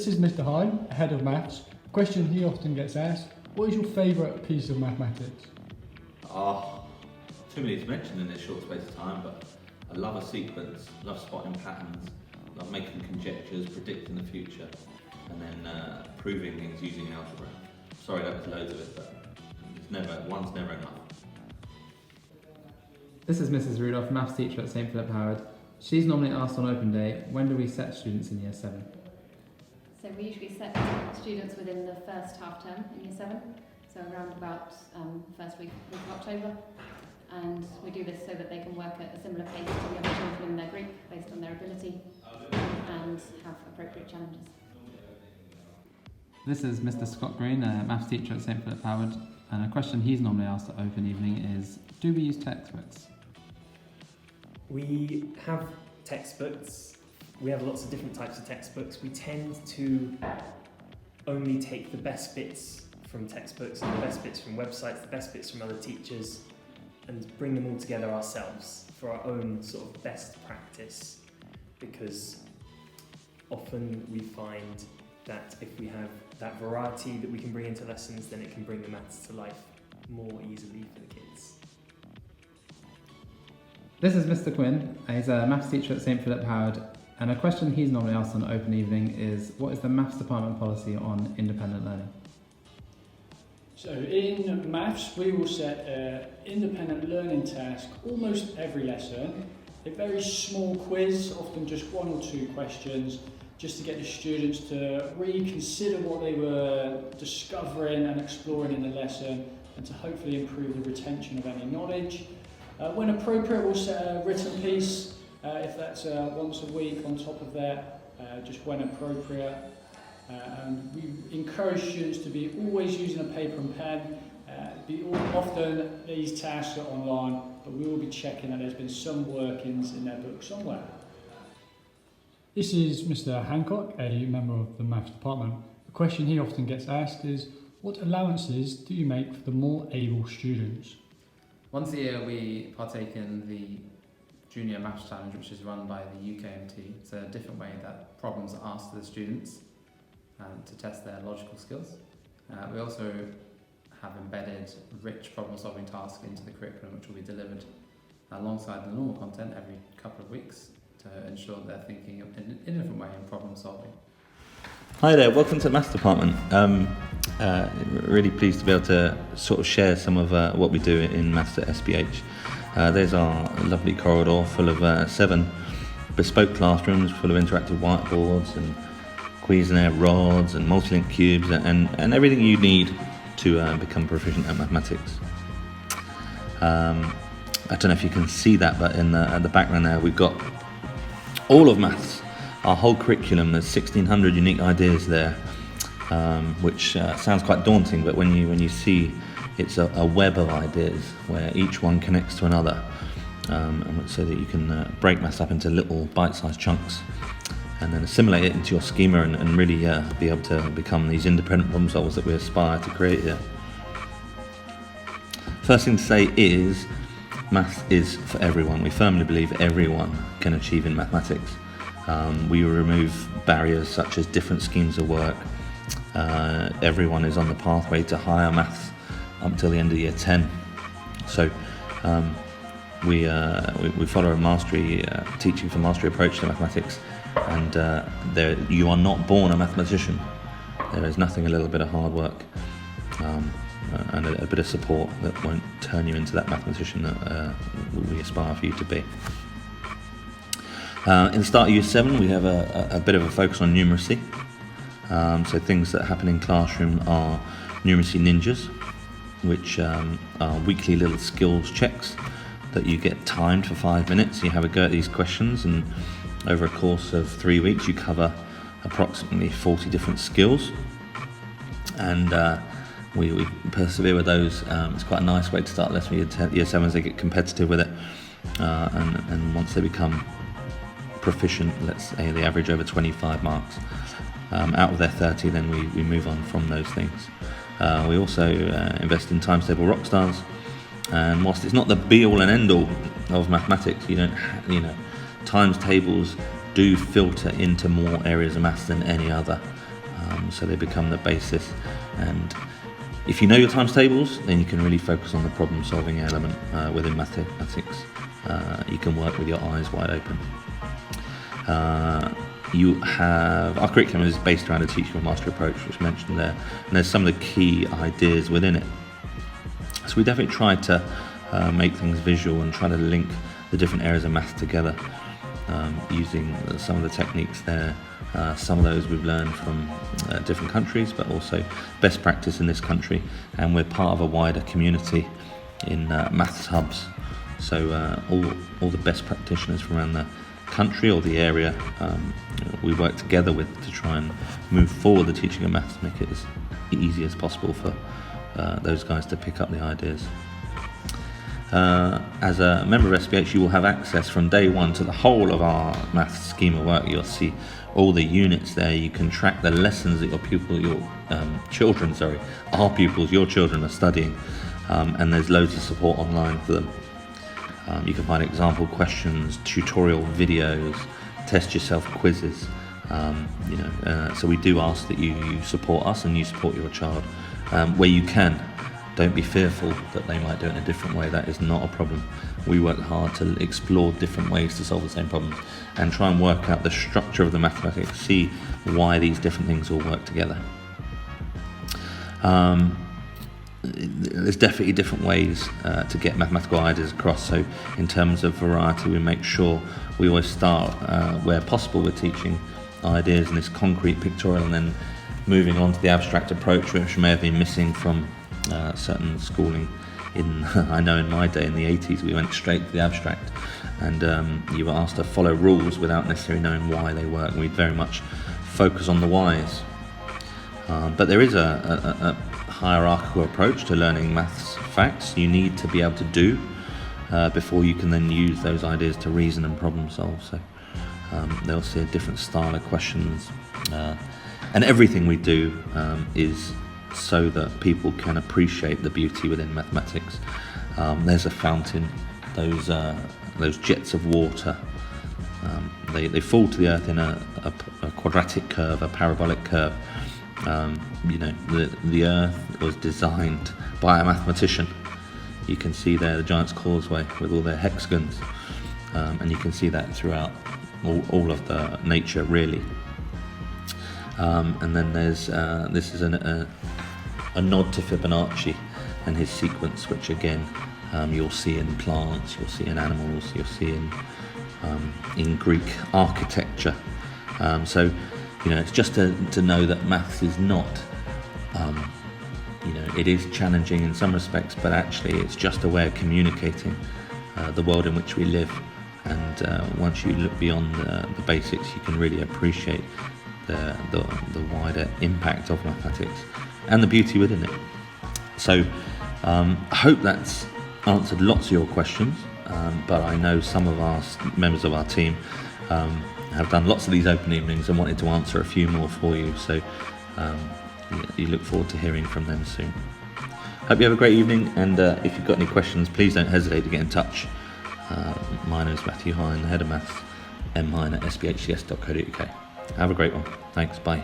This is Mr. Hine, Head of Maths. A question he often gets asked, what is your favourite piece of mathematics? Too many to mention in this short space of time, but I love a sequence, love spotting patterns, love making conjectures, predicting the future, and then proving things using algebra. Sorry, that was loads of it, but one's never enough. This is Mrs. Rudolph, Maths teacher at St Philip Howard. She's normally asked on open day, when do we set students in Year 7? So we usually set students within the first half term in Year 7, so around about first week of October. And we do this so that they can work at a similar pace to the other children in their group based on their ability and have appropriate challenges. This is Mr. Scott Green, a Maths teacher at St Philip Howard, and a question he's normally asked at open evening is, do we use textbooks? We have textbooks. We have lots of different types of textbooks. We tend to only take the best bits from textbooks and the best bits from websites, the best bits from other teachers, and bring them all together ourselves for our own sort of best practice, because often we find that if we have that variety that we can bring into lessons, then it can bring the maths to life more easily for the kids. This is Mr. Quinn. He's a Maths teacher at St Philip Howard, and a question he's normally asked on open evening is, what is the Maths department policy on independent learning? So in maths, we will set an independent learning task almost every lesson. A very small quiz, often just 1 or 2 questions, just to get the students to reconsider what they were discovering and exploring in the lesson, and to hopefully improve the retention of any knowledge. When appropriate, we'll set a written piece, if that's once a week on top of that, just when appropriate. And we encourage students to be always using a paper and pen. Often these tasks are online, but we will be checking that there's been some workings in their book somewhere. This is Mr. Hancock, a member of the Maths department. The question he often gets asked is, what allowances do you make for the more able students? Once a year we partake in the Junior Maths Challenge, which is run by the UKMT. It's a different way that problems are asked to the students to test their logical skills. We also have embedded rich problem-solving tasks into the curriculum, which will be delivered alongside the normal content every couple of weeks to ensure they're thinking in a different way in problem-solving. Hi there, welcome to the Maths department. Really pleased to be able to sort of share some of what we do in Maths at SPH. There's our lovely corridor full of 7 bespoke classrooms full of interactive whiteboards and Cuisenaire rods and multi-link cubes and everything you need to become proficient at mathematics. I don't know if you can see that, but in the background there we've got all of maths, our whole curriculum. There's 1,600 unique ideas there, which sounds quite daunting, but when you see it's a web of ideas where each one connects to another, and so that you can break maths up into little bite-sized chunks and then assimilate it into your schema and really be able to become these independent problem solvers that we aspire to create here. First thing to say is maths is for everyone. We firmly believe everyone can achieve in mathematics. We remove barriers such as different schemes of work. Everyone is on the pathway to higher maths up till the end of year 10. So we follow a mastery, teaching for mastery approach to mathematics, and you are not born a mathematician. There is nothing a little bit of hard work and a bit of support that won't turn you into that mathematician that we aspire for you to be. In the start of year 7 we have a bit of a focus on numeracy. So things that happen in classroom are numeracy ninjas, which are weekly little skills checks that you get timed for 5 minutes. You have a go at these questions, and over a course of 3 weeks you cover approximately 40 different skills, and we persevere with those. It's quite a nice way to start lesson year 7 as they get competitive with it, and once they become proficient, let's say they average over 25 marks out of their 30, then we move on from those things. We also invest in times table rock stars, and whilst it's not the be all and end all of mathematics, times tables do filter into more areas of maths than any other. so they become the basis. And if you know your times tables, then you can really focus on the problem solving element within mathematics. You can work with your eyes wide open. Our curriculum is based around a teaching and mastery approach, which I mentioned there, and there's some of the key ideas within it. So we definitely try to make things visual and try to link the different areas of maths together using some of the techniques there. Some of those we've learned from different countries, but also best practice in this country, and we're part of a wider community in maths hubs. So all the best practitioners from around the country or the area we work together with to try and move forward the teaching of maths, make it as easy as possible for those guys to pick up the ideas. As a member of SPH, you will have access from day one to the whole of our maths scheme of work. You'll see all the units there. You can track the lessons that your children are studying, and there's loads of support online for them. You can find example questions, tutorial videos, test yourself quizzes. So we do ask that you support us and you support your child where you can. Don't be fearful that they might do it in a different way. That is not a problem. We work hard to explore different ways to solve the same problems and try and work out the structure of the mathematics, see why these different things all work together. There's definitely different ways to get mathematical ideas across. So in terms of variety, we make sure we always start where possible with teaching ideas in this concrete pictorial, and then moving on to the abstract approach, which may have been missing from certain schooling. I know in my day in the 80s we went straight to the abstract, and you were asked to follow rules without necessarily knowing why they work. We'd very much focus on the whys. But there is a hierarchical approach to learning maths facts. You need to be able to do before you can then use those ideas to reason and problem solve. So they'll see a different style of questions, and everything we do is so that people can appreciate the beauty within mathematics. There's a fountain, those jets of water, they fall to the earth in a quadratic curve, a parabolic curve. The earth was designed by a mathematician. You can see there the Giant's Causeway with all their hexagons, and you can see that throughout all of the nature, really. And then there's this is a nod to Fibonacci and his sequence, which again you'll see in plants, you'll see in animals, you'll see in Greek architecture. So it's just to know that maths is not, it is challenging in some respects, but actually it's just a way of communicating the world in which we live. And once you look beyond the basics, you can really appreciate the wider impact of mathematics and the beauty within it. So I hope that's answered lots of your questions, but I know some of our members of our team have done lots of these open evenings and wanted to answer a few more for you, so you look forward to hearing from them soon. Hope you have a great evening, and if you've got any questions, please don't hesitate to get in touch. My name is Matthew Hine, the head of maths, mhine@spHcs.co.uk. Have a great one. Thanks, bye.